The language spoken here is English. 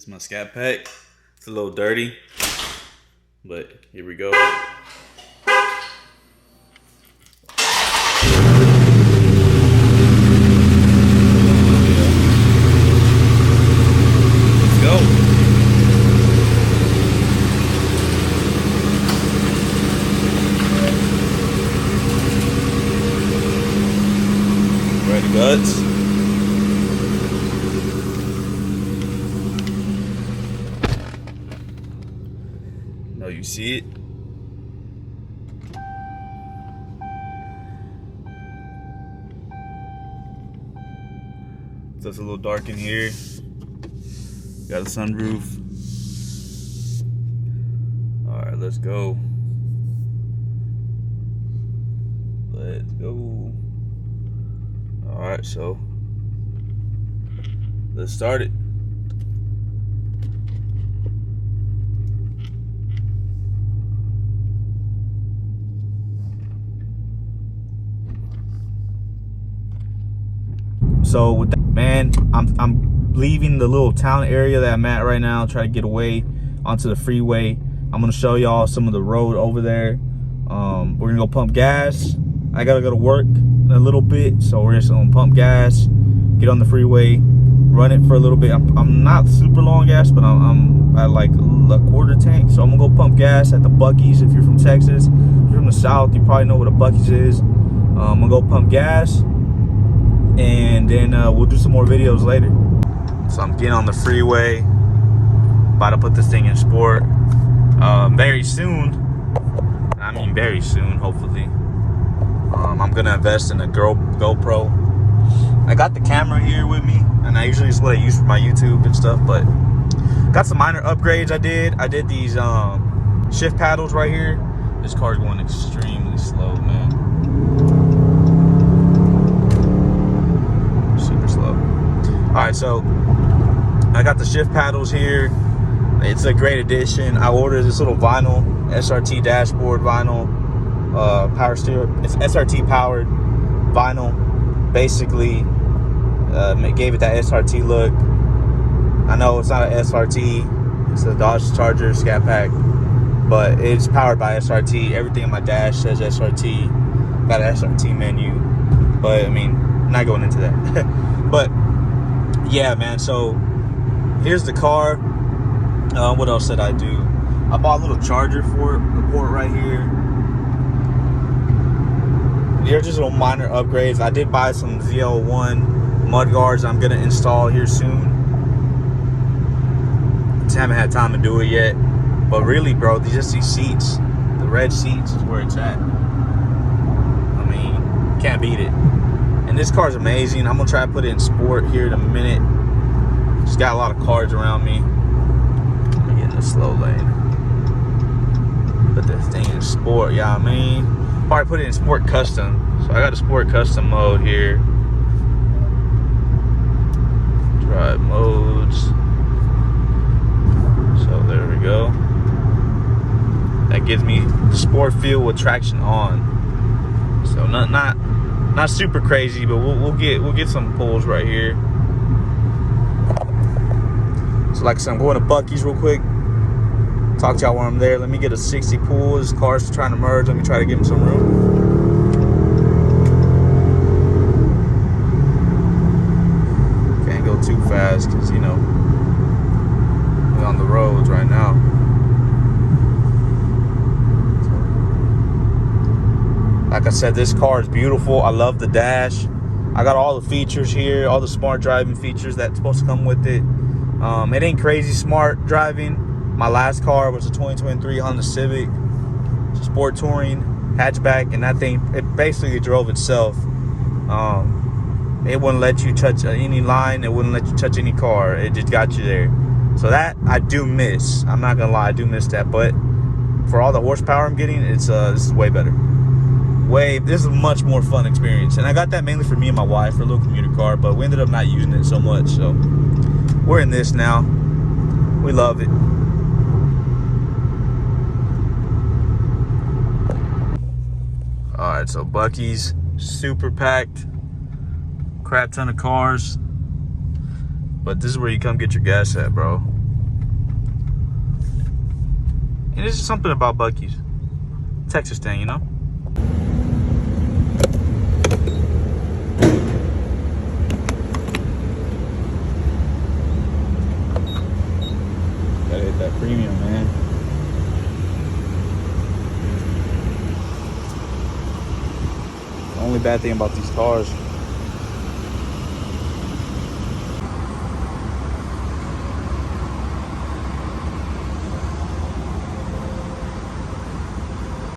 It's my Scat Pack. It's a little dirty, but here we go. Let's go. Ready, guts. No, you see it? So it's a little dark in here. Got a sunroof. Alright, let's go. Let's go. Alright, so let's start it. So with that, man, I'm leaving the little town area that I'm at right now, try to get away onto the freeway. I'm gonna show y'all some of the road over there. We're gonna go pump gas. I gotta go to work in a little bit, so we're just gonna pump gas, get on the freeway, run it for a little bit. I'm not super low on gas, but I'm at like a quarter tank, so I'm gonna go pump gas at the Buccees. If you're from Texas, if you're from the South, you probably know what a Buccees is. I'm gonna go pump gas, and then we'll do some more videos later. So I'm getting on the freeway, about to put this thing in sport. Very soon, I mean very soon, hopefully, I'm gonna invest in a GoPro. I got the camera here with me, and I usually is what I use for my YouTube and stuff, but got some minor upgrades I did these shift paddles right here. This car's going extremely slow, man. Alright, so I got the shift paddles here. It's a great addition. I ordered this little vinyl, SRT dashboard vinyl, power steer. It's SRT powered vinyl. Basically, gave it that SRT look. I know it's not an SRT, it's a Dodge Charger Scat Pack, but it's powered by SRT. Everything in my dash says SRT. Got an SRT menu, but I mean, I'm not going into that. But yeah, man, so here's the car. What else did I do? I bought a little charger for the port right here. They're just little minor upgrades. I did buy some ZL1 mud guards I'm gonna install here soon. Just haven't had time to do it yet. But really, bro, just these seats, the red seats is where it's at. I mean, can't beat it. And this car's amazing. I'm gonna try to put it in sport here in a minute. Just got a lot of cars around me. Let me get in the slow lane. Put this thing in sport, yeah, I mean. Probably put it in sport custom. So I got a sport custom mode here. Drive modes. So there we go. That gives me sport feel with traction on. So not super crazy, but we'll get some pulls right here. So like I said, I'm going to Buccees real quick. Talk to y'all while I'm there. Let me get a 60 pull. This car's trying to merge. Let me try to give him some room. Can't go too fast because, you know, we're on the roads right now. Like I said, this car is beautiful. I love the dash. I got all the features here, all the smart driving features that's supposed to come with it. It ain't crazy smart driving. My last car was a 2023 Honda Civic, sport touring hatchback, and that thing, it basically drove itself. It wouldn't let you touch any line. It wouldn't let you touch any car. It just got you there. So that I do miss. I'm not gonna lie, I do miss that. But for all the horsepower I'm getting, this is way better. This is a much more fun experience, and I got that mainly for me and my wife for a little commuter car, but we ended up not using it so much, so we're in this now. We love it. All right, so Buccees, super packed, crap ton of cars, but this is where you come get your gas at, bro. And it's just something about Buccees. Texas thing, you know? Gotta hit that premium, man. The only bad thing about these cars